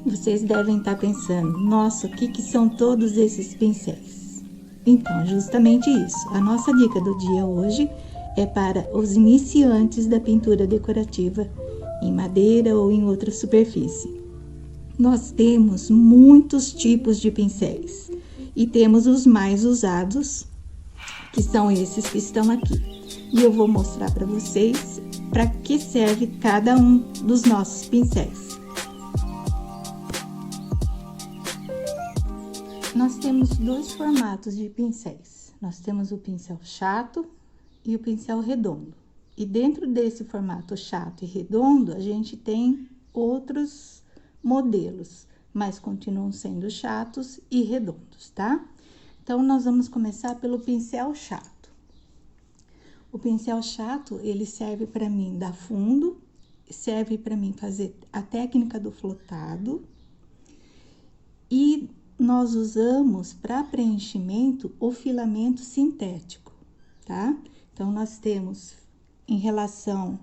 Vocês devem estar pensando, nossa, o que são todos esses pincéis? Então, justamente isso. A nossa dica do dia hoje é para os iniciantes da pintura decorativa em madeira ou em outra superfície. Nós temos muitos tipos de pincéis e temos os mais usados, que são esses que estão aqui. E eu vou mostrar para vocês para que serve cada um dos nossos pincéis. Nós temos dois formatos de pincéis. Nós temos o pincel chato e o pincel redondo. E dentro desse formato chato e redondo, a gente tem outros modelos, mas continuam sendo chatos e redondos, tá? Então, nós vamos começar pelo pincel chato. O pincel chato, ele serve para mim dar fundo, serve para mim fazer a técnica do flotado e nós usamos para preenchimento o filamento sintético, tá? Então, nós temos, em relação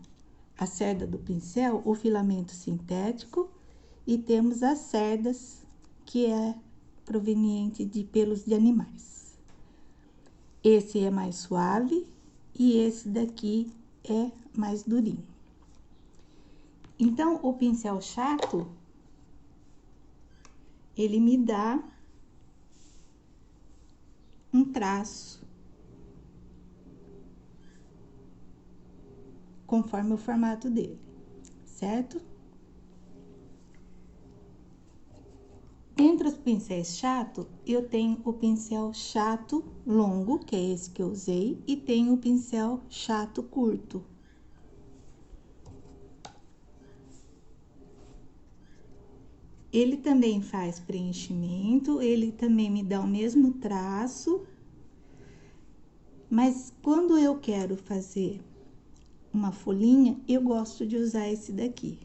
à cerda do pincel, o filamento sintético e temos as cerdas, que é proveniente de pelos de animais. Esse é mais suave e esse daqui é mais durinho. Então, o pincel chato, ele me dá um traço conforme o formato dele, certo? Entre os pincéis chato, eu tenho o pincel chato longo, que é esse que eu usei, e tenho o pincel chato curto. Ele também faz preenchimento, ele também me dá o mesmo traço, mas quando eu quero fazer uma folhinha, eu gosto de usar esse daqui.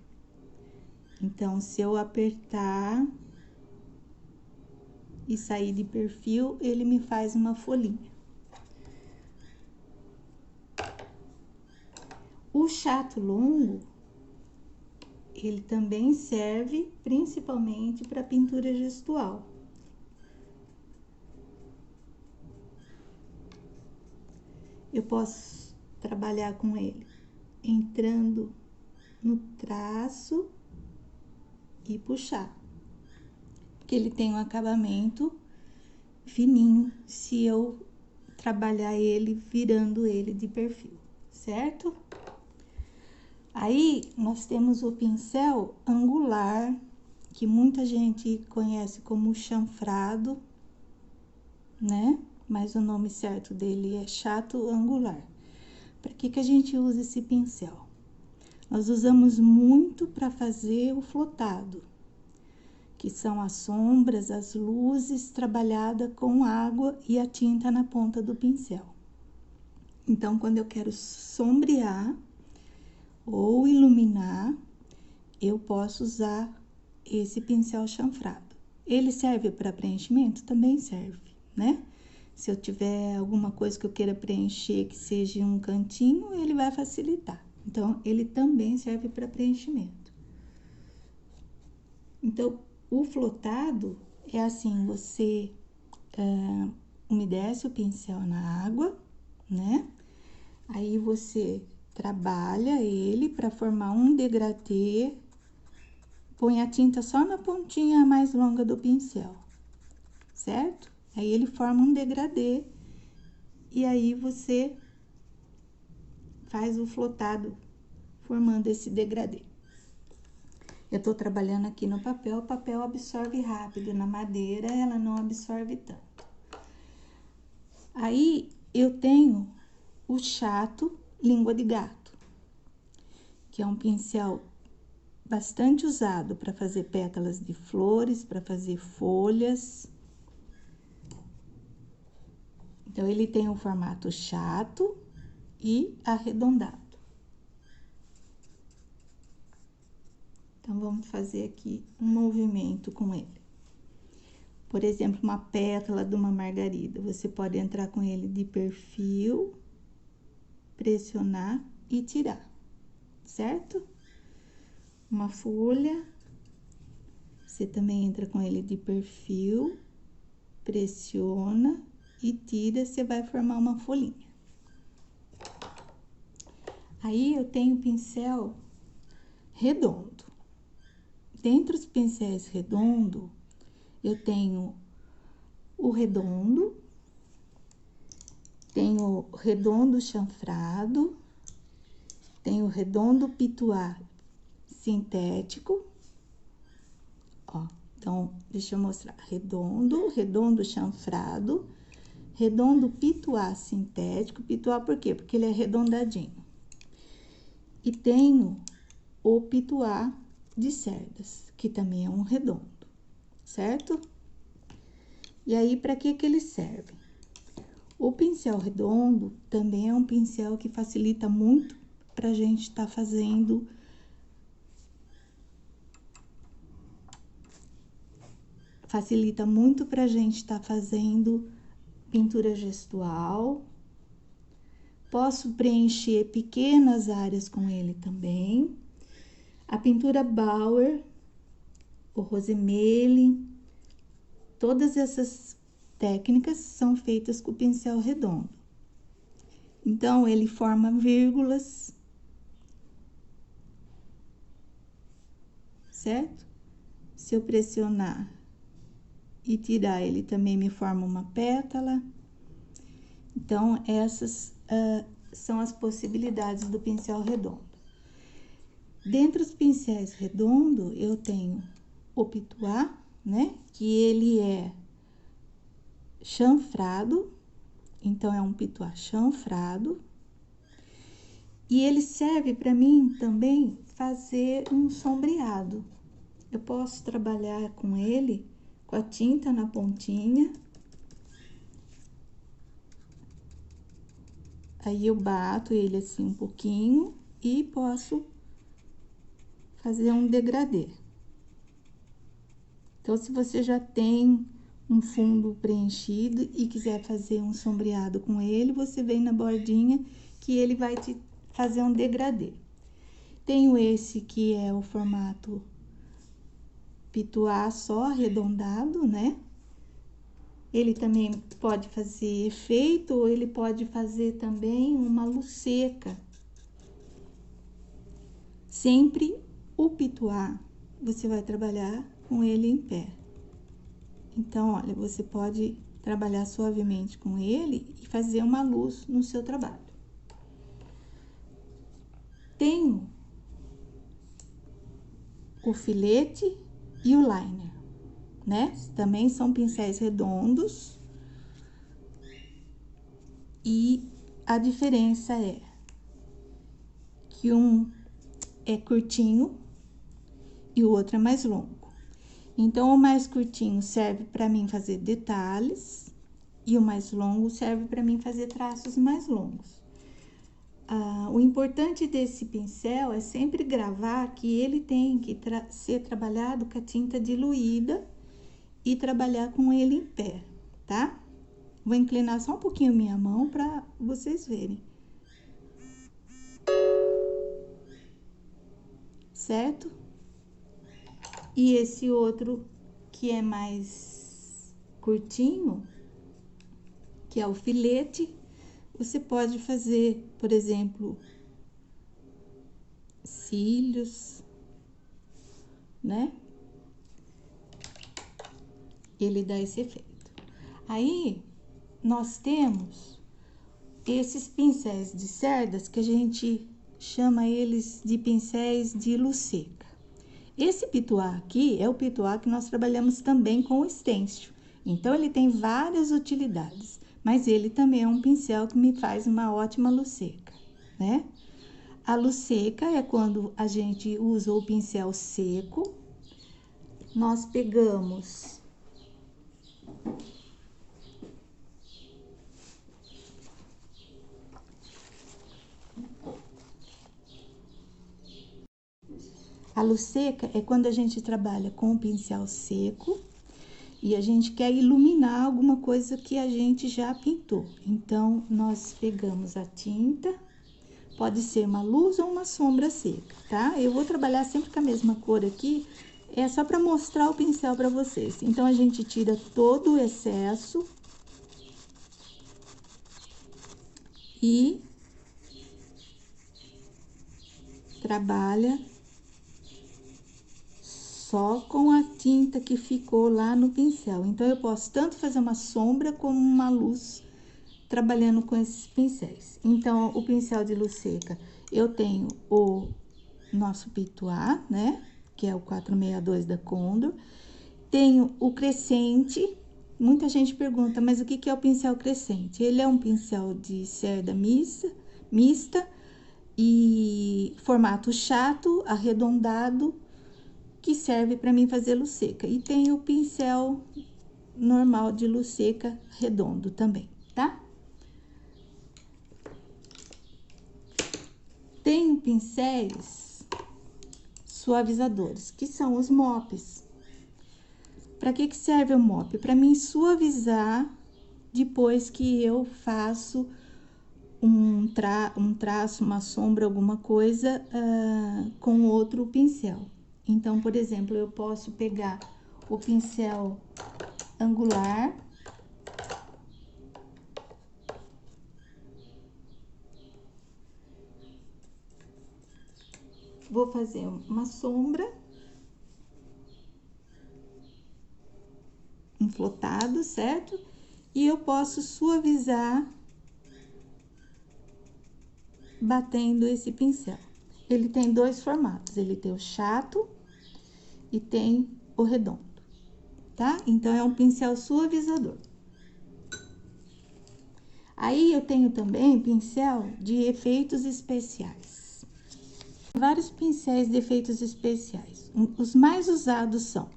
Então, se eu apertar e sair de perfil, ele me faz uma folhinha. O chato longo, ele também serve principalmente para pintura gestual. Eu posso trabalhar com ele entrando no traço e puxar, porque ele tem um acabamento fininho se eu trabalhar ele virando ele de perfil, certo? Aí, nós temos o pincel angular, que muita gente conhece como chanfrado, né? Mas o nome certo dele é chato angular. Para que a gente usa esse pincel? Nós usamos muito para fazer o flotado, que são as sombras, as luzes, trabalhada com água e a tinta na ponta do pincel. Então, quando eu quero sombrear ou iluminar, eu posso usar esse pincel chanfrado. Ele serve para preenchimento? Também serve, né? Se eu tiver alguma coisa que eu queira preencher que seja um cantinho, ele vai facilitar. Então, ele também serve para preenchimento. Então, o flotado é assim, você umedece o pincel na água, né? Aí, você trabalha ele para formar um degradê, põe a tinta só na pontinha mais longa do pincel, certo? Aí, ele forma um degradê e aí você faz o flotado formando esse degradê. Eu tô trabalhando aqui no papel, o papel absorve rápido, na madeira ela não absorve tanto. Aí, eu tenho o chato língua de gato, que é um pincel bastante usado para fazer pétalas de flores, para fazer folhas. Então, ele tem o formato chato e arredondado. Então, vamos fazer aqui um movimento com ele. Por exemplo, uma pétala de uma margarida. Você pode entrar com ele de perfil, pressionar e tirar, certo? Uma folha, Você também entra com ele de perfil, pressiona e tira, você vai formar uma folhinha. Aí, eu tenho pincel redondo. Dentre os pincéis redondo, eu tenho o redondo, tenho o redondo chanfrado, tenho o redondo pituá sintético, ó. Então, deixa eu mostrar. Redondo, redondo chanfrado, redondo pituá sintético. Pituá por quê? Porque ele é arredondadinho. E tenho o pituá de cerdas, que também é um redondo, certo? E aí, para que ele serve? O pincel redondo também é um pincel que facilita muito pra gente estar fazendo pintura gestual. Posso preencher pequenas áreas com ele também. A pintura Bauer, o Rosemary, todas essas técnicas são feitas com o pincel redondo. Então, ele forma vírgulas, certo? Se eu pressionar e tirar, ele também me forma uma pétala. Então, essas são as possibilidades do pincel redondo. Dentre os pincéis redondos, eu tenho o pituá, né? Que ele é chanfrado, então é um pituá chanfrado. E ele serve para mim também fazer um sombreado. Eu posso trabalhar com ele, com a tinta na pontinha. Aí eu bato ele assim um pouquinho e posso fazer um degradê. Então, se você já tem um fundo preenchido e quiser fazer um sombreado com ele, você vem na bordinha que ele vai te fazer um degradê. Tenho esse que é o formato pituá só arredondado, né? Ele também pode fazer efeito ou ele pode fazer também uma luz seca. Sempre o pituá, você vai trabalhar com ele em pé. Então, olha, você pode trabalhar suavemente com ele e fazer uma luz no seu trabalho. Tenho o filete e o liner, né? Também são pincéis redondos. E a diferença é que um é curtinho e o outro é mais longo. Então, o mais curtinho serve para mim fazer detalhes e o mais longo serve para mim fazer traços mais longos. O importante desse pincel é sempre gravar que ele tem que ser trabalhado com a tinta diluída e trabalhar com ele em pé, tá? Vou inclinar só um pouquinho minha mão para vocês verem. Certo? E esse outro que é mais curtinho, que é o filete, você pode fazer, por exemplo, cílios, né? Ele dá esse efeito. Aí, nós temos esses pincéis de cerdas que a gente chama eles de pincéis de luz seca. Esse pituá aqui é o pituá que nós trabalhamos também com o stencil. Então, ele tem várias utilidades, mas ele também é um pincel que me faz uma ótima luz seca, né? A luz seca é quando a gente usa o pincel seco, nós pegamos a luz seca é quando a gente trabalha com o pincel seco e a gente quer iluminar alguma coisa que a gente já pintou. Então, nós pegamos a tinta, pode ser uma luz ou uma sombra seca, tá? Eu vou trabalhar sempre com a mesma cor aqui, É só para mostrar o pincel para vocês. Então, a gente tira todo o excesso e trabalha só com a tinta que ficou lá no pincel. Então, eu posso tanto fazer uma sombra como uma luz trabalhando com esses pincéis. Então, o pincel de luz seca, eu tenho o nosso Pituá, né? Que é o 462 da Condor. Tenho o crescente. Muita gente pergunta, mas o que é o pincel crescente? Ele é um pincel de cerda mista e formato chato, arredondado, que serve para mim fazer luz seca. E tem o pincel normal de luz seca, redondo também, tá? Tenho pincéis suavizadores, que são os mops. Para que serve o mop? Para mim suavizar depois que eu faço um traço, uma sombra, alguma coisa com outro pincel. Então, por exemplo, eu posso pegar o pincel angular vou fazer uma sombra, um flotado, certo? E eu posso suavizar batendo esse pincel. Ele tem dois formatos, ele tem o chato e tem o redondo, tá? Então, é um pincel suavizador. Aí, eu tenho também pincel de efeitos especiais. Vários pincéis de efeitos especiais. Os mais usados são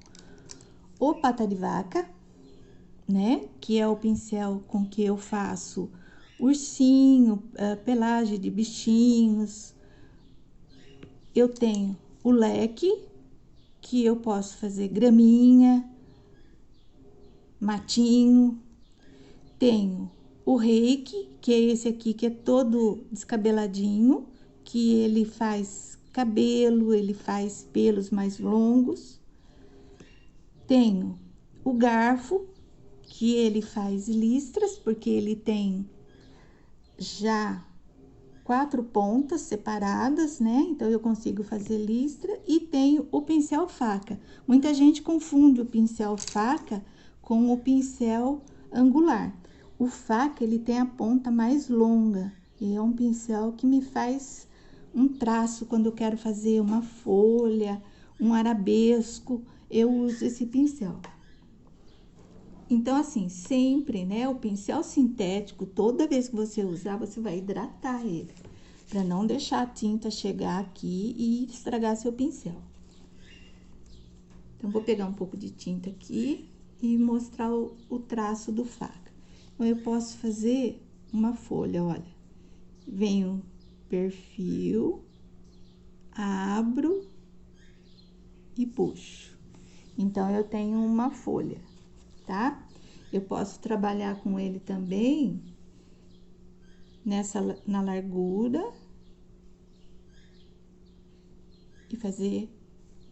o pata de vaca, né? Que é o pincel com que eu faço ursinho, pelagem de bichinhos. Eu tenho o leque, que eu posso fazer graminha, matinho. Tenho o reiki, que é esse aqui, que é todo descabeladinho, que ele faz cabelo, ele faz pelos mais longos. Tenho o garfo, que ele faz listras, porque ele tem já 4 pontas separadas, né? Então, eu consigo fazer listra. E tenho o pincel faca. Muita gente confunde o pincel faca com o pincel angular. O faca, ele tem a ponta mais longa. E é um pincel que me faz um traço quando eu quero fazer uma folha, um arabesco. Eu uso esse pincel. Então, assim, sempre, né, o pincel sintético, toda vez que você usar, você vai hidratar ele, para não deixar a tinta chegar aqui e estragar seu pincel. Então, vou pegar um pouco de tinta aqui e mostrar o traço do faca. Então, eu posso fazer uma folha, olha. Venho perfil, abro e puxo. Então, eu tenho uma folha, tá? Eu posso trabalhar com ele também na largura e fazer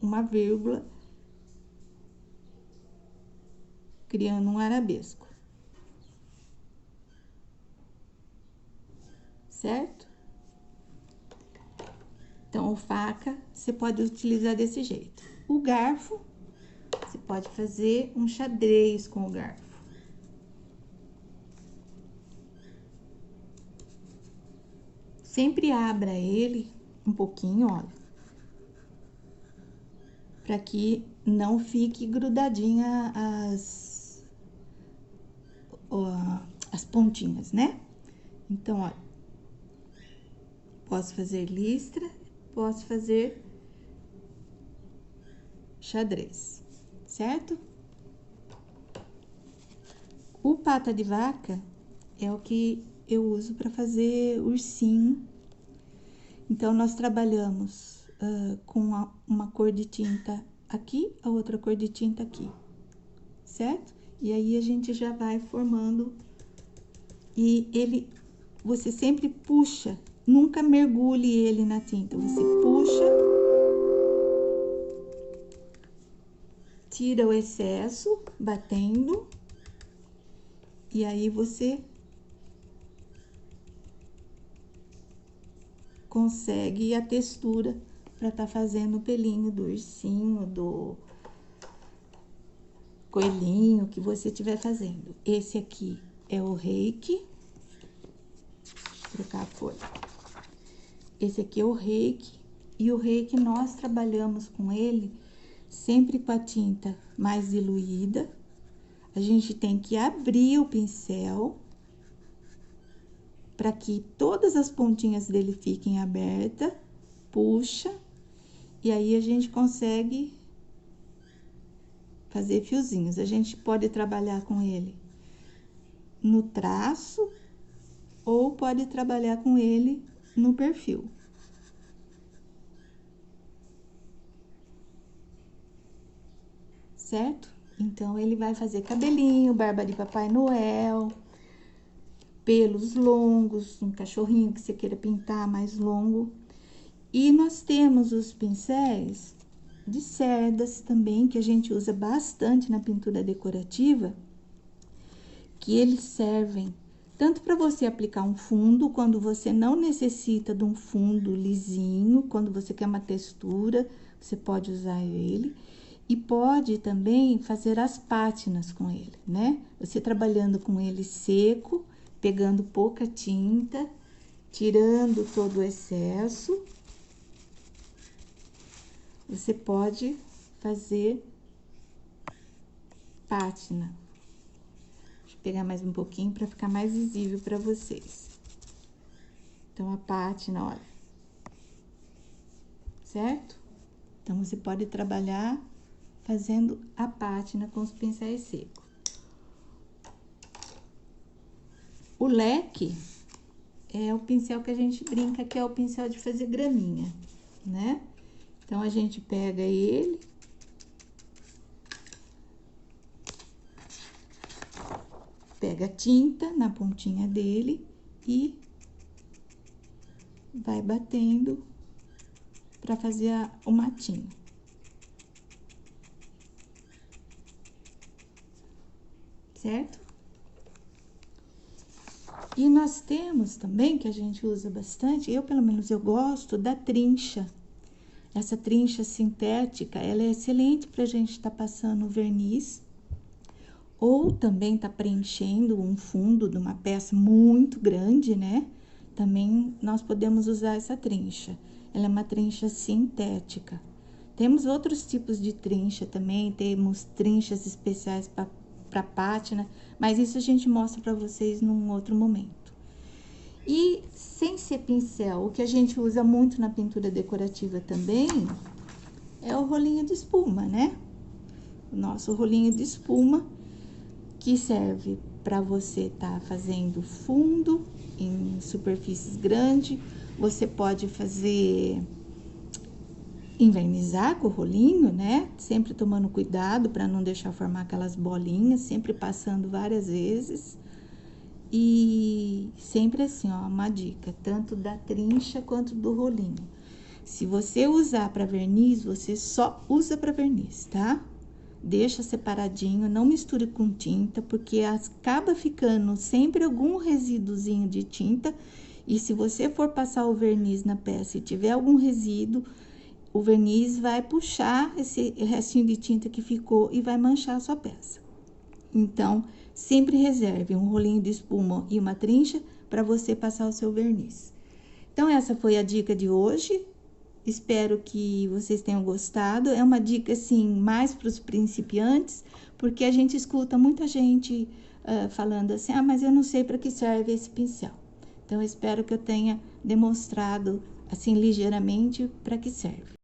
uma vírgula, criando um arabesco, certo? Então, o faca, você pode utilizar desse jeito. O garfo, você pode fazer um xadrez com o garfo. Sempre abra ele um pouquinho, olha, para que não fique grudadinha as pontinhas, né? Então, olha, posso fazer listra, posso fazer xadrez, certo? O pata de vaca é o que eu uso para fazer ursinho. Então, nós trabalhamos com uma cor de tinta aqui, a outra cor de tinta aqui, certo? E aí, a gente já vai formando. E você sempre puxa, nunca mergulhe ele na tinta. Você puxa tira o excesso, batendo, e aí você consegue a textura para tá fazendo o pelinho do ursinho, do coelhinho que você estiver fazendo. Esse aqui é o reiki. Vou trocar a folha. Esse aqui é o reiki, e o reiki nós trabalhamos com ele sempre com a tinta mais diluída. A gente tem que abrir o pincel para que todas as pontinhas dele fiquem abertas, puxa, e aí a gente consegue fazer fiozinhos. A gente pode trabalhar com ele no traço ou pode trabalhar com ele no perfil. Certo? Então, ele vai fazer cabelinho, barba de Papai Noel, pelos longos, um cachorrinho que você queira pintar mais longo. E nós temos os pincéis de cerdas também, que a gente usa bastante na pintura decorativa, que eles servem tanto para você aplicar um fundo, quando você não necessita de um fundo lisinho, quando você quer uma textura, você pode usar ele. E pode também fazer as pátinas com ele, né? Você trabalhando com ele seco, pegando pouca tinta, tirando todo o excesso, você pode fazer pátina. Deixa eu pegar mais um pouquinho para ficar mais visível para vocês. Então, a pátina, olha. Certo? Então, você pode trabalhar fazendo a pátina com os pincéis secos. O leque é o pincel que a gente brinca, que é o pincel de fazer graminha, né? Então, a gente pega ele, pega a tinta na pontinha dele e vai batendo para fazer o matinho. Certo? E nós temos também, que a gente usa bastante, eu pelo menos eu gosto, da trincha. Essa trincha sintética, ela é excelente pra gente estar passando verniz, ou também tá preenchendo um fundo de uma peça muito grande, né? Também nós podemos usar essa trincha. Ela é uma trincha sintética. Temos outros tipos de trincha também, temos trinchas especiais para pátina, mas isso a gente mostra para vocês num outro momento. E sem ser pincel, o que a gente usa muito na pintura decorativa também é o rolinho de espuma, né? O nosso rolinho de espuma, que serve para você estar fazendo fundo em superfícies grandes. Você pode fazer envernizar com o rolinho, né? Sempre tomando cuidado para não deixar formar aquelas bolinhas, sempre passando várias vezes. E sempre assim, ó, uma dica, tanto da trincha quanto do rolinho. Se você usar para verniz, você só usa para verniz, tá? Deixa separadinho, não misture com tinta, porque acaba ficando sempre algum resíduozinho de tinta. E se você for passar o verniz na peça e tiver algum resíduo, o verniz vai puxar esse restinho de tinta que ficou e vai manchar a sua peça. Então, sempre reserve um rolinho de espuma e uma trincha para você passar o seu verniz. Então, essa foi a dica de hoje. Espero que vocês tenham gostado. É uma dica, assim, mais para os principiantes, porque a gente escuta muita gente falando assim, ah, mas eu não sei para que serve esse pincel. Então, eu espero que eu tenha demonstrado, assim, ligeiramente para que serve.